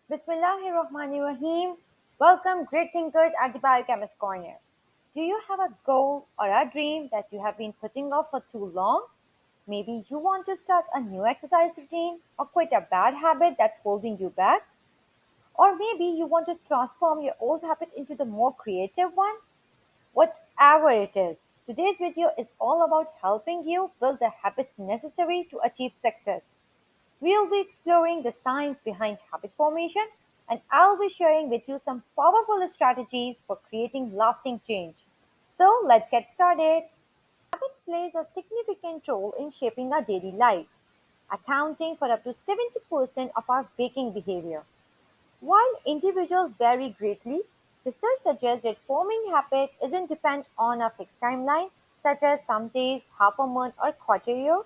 Bismillahirrahmanirrahim. Welcome, great thinkers at the Biochemist Corner. Do you have a goal or a dream that you have been putting off for too long? Maybe you want to start a new exercise routine or quit a bad habit that's holding you back. Or maybe you want to transform your old habit into the more creative one. Whatever it is, today's video is all about helping you build the habits necessary to achieve success. We'll be exploring the science behind habit formation, and I'll be sharing with you some powerful strategies for creating lasting change. So let's get started. Habit plays a significant role in shaping our daily life, accounting for up to 70% of our waking behavior. While individuals vary greatly, research suggests that forming habits isn't dependent on a fixed timeline, such as some days, half a month, or quarter year.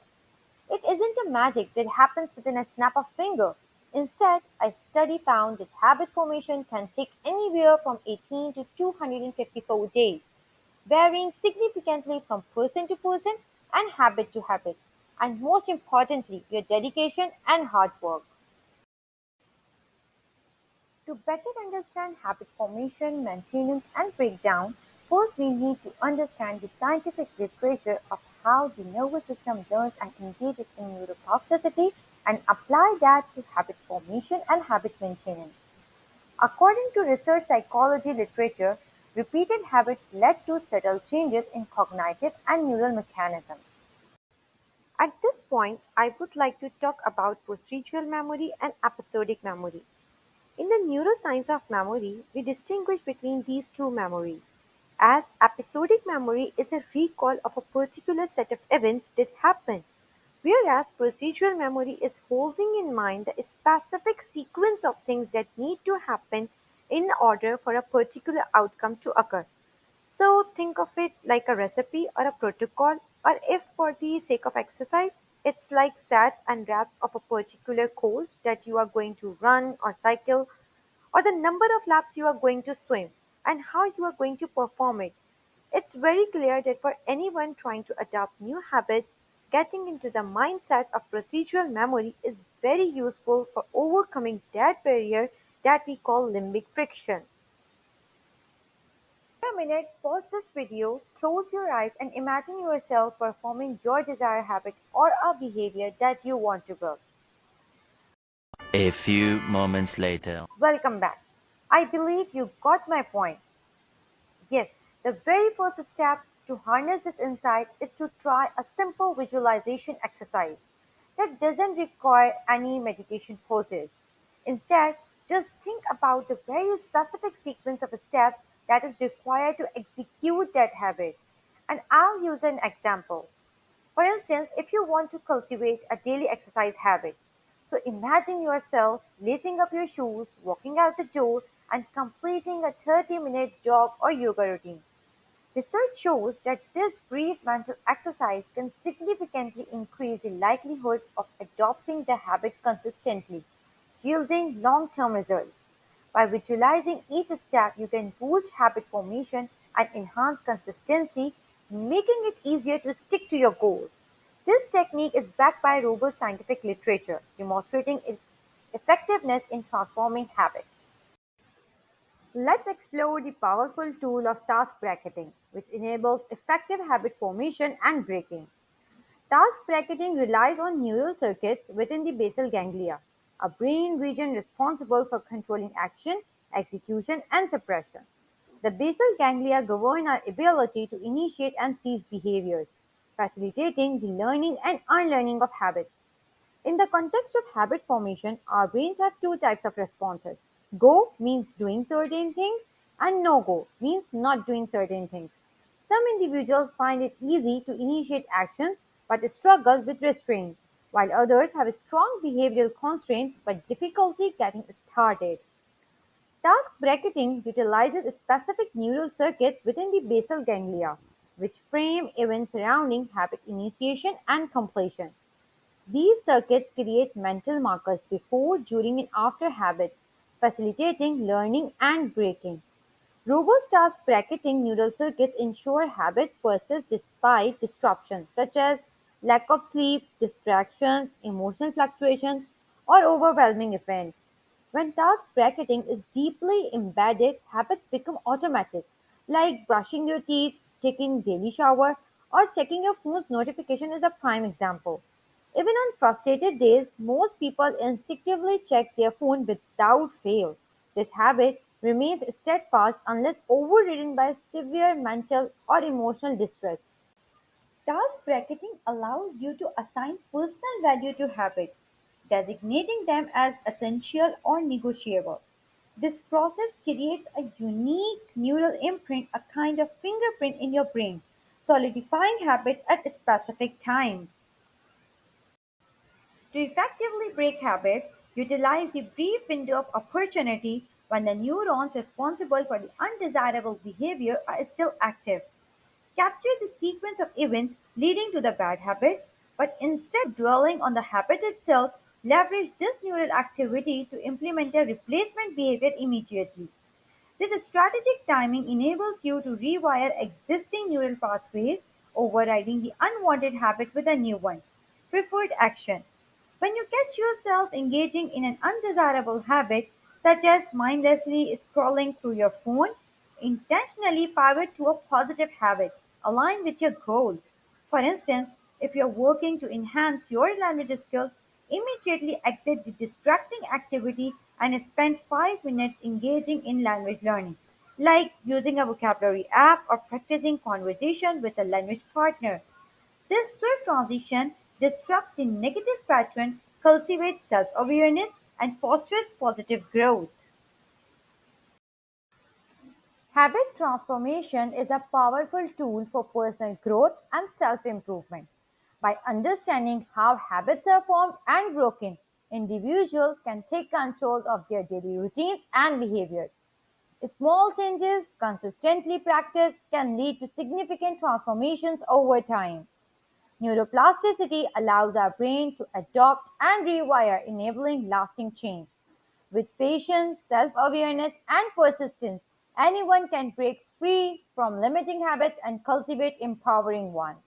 It isn't a magic that happens within a snap of finger. Instead, a study found that habit formation can take anywhere from 18 to 254 days, varying significantly from person to person and habit to habit, and most importantly, your dedication and hard work. To better understand habit formation, maintenance, and breakdown, first we need to understand the scientific literature of how the nervous system learns and engages in neuroplasticity and apply that to habit formation and habit maintenance. According to research psychology literature, repeated habits led to subtle changes in cognitive and neural mechanisms. At this point, I would like to talk about procedural memory and episodic memory. In the neuroscience of memory, we distinguish between these two memories, as episodic memory is a recall of a particular set of events that happened, whereas procedural memory is holding in mind the specific sequence of things that need to happen in order for a particular outcome to occur. So think of it like a recipe or a protocol, or if for the sake of exercise, it's like sets and reps of a particular course that you are going to run or cycle, or the number of laps you are going to swim, and how you are going to perform it. It's very clear that for anyone trying to adopt new habits, getting into the mindset of procedural memory is very useful for overcoming that barrier that we call limbic friction. For a minute, pause this video, close your eyes, and imagine yourself performing your desired habit or a behavior that you want to build. A few moments later. Welcome back. I believe you got my point. Yes, the very first step to harness this insight is to try a simple visualization exercise that doesn't require any meditation poses. Instead, just think about the very specific sequence of steps that is required to execute that habit. And I'll use an example. For instance, if you want to cultivate a daily exercise habit, so imagine yourself lacing up your shoes, walking out the door, and completing a 30-minute jog or yoga routine. Research shows that this brief mental exercise can significantly increase the likelihood of adopting the habit consistently, yielding long-term results. By visualizing each step, you can boost habit formation and enhance consistency, making it easier to stick to your goals. This technique is backed by robust scientific literature, demonstrating its effectiveness in transforming habits. Let's explore the powerful tool of task bracketing, which enables effective habit formation and breaking. Task bracketing relies on neural circuits within the basal ganglia, a brain region responsible for controlling action, execution, and suppression. The basal ganglia govern our ability to initiate and seize behaviors, facilitating the learning and unlearning of habits. In the context of habit formation, our brains have two types of responses. Go means doing certain things, and no go means not doing certain things. Some individuals find it easy to initiate actions but struggle with restraint, while others have strong behavioral constraints but difficulty getting started. Task bracketing utilizes specific neural circuits within the basal ganglia, which frame events surrounding habit initiation and completion. These circuits create mental markers before, during, and after habits, facilitating learning and breaking. Robust task bracketing neural circuits ensure habits persist despite disruptions such as lack of sleep, distractions, emotional fluctuations, or overwhelming events. When task bracketing is deeply embedded, habits become automatic, like brushing your teeth, taking daily shower, or checking your phone's notification is a prime example. Even on frustrated days, most people instinctively check their phone without fail. This habit remains steadfast unless overridden by severe mental or emotional distress. Task bracketing allows you to assign personal value to habits, designating them as essential or negotiable. This process creates a unique neural imprint, a kind of fingerprint in your brain, solidifying habits at specific times. To effectively break habits, utilize the brief window of opportunity when the neurons responsible for the undesirable behavior are still active. Capture the sequence of events leading to the bad habit, but instead of dwelling on the habit itself, leverage this neural activity to implement a replacement behavior immediately. This strategic timing enables you to rewire existing neural pathways, overriding the unwanted habit with a new one. Preferred action. When you catch yourself engaging in an undesirable habit, such as mindlessly scrolling through your phone, intentionally pivot to a positive habit aligned with your goals. For instance, if you're working to enhance your language skills, immediately exit the distracting activity and spend 5 minutes engaging in language learning, like using a vocabulary app or practicing conversation with a language partner. This swift transition disrupts the negative pattern, cultivates self awareness, and fosters positive growth. Habit transformation is a powerful tool for personal growth and self improvement. By understanding how habits are formed and broken, individuals can take control of their daily routines and behaviors. Small changes, consistently practiced, can lead to significant transformations over time. Neuroplasticity allows our brain to adopt and rewire, enabling lasting change. With patience, self awareness, and persistence, anyone can break free from limiting habits and cultivate empowering ones.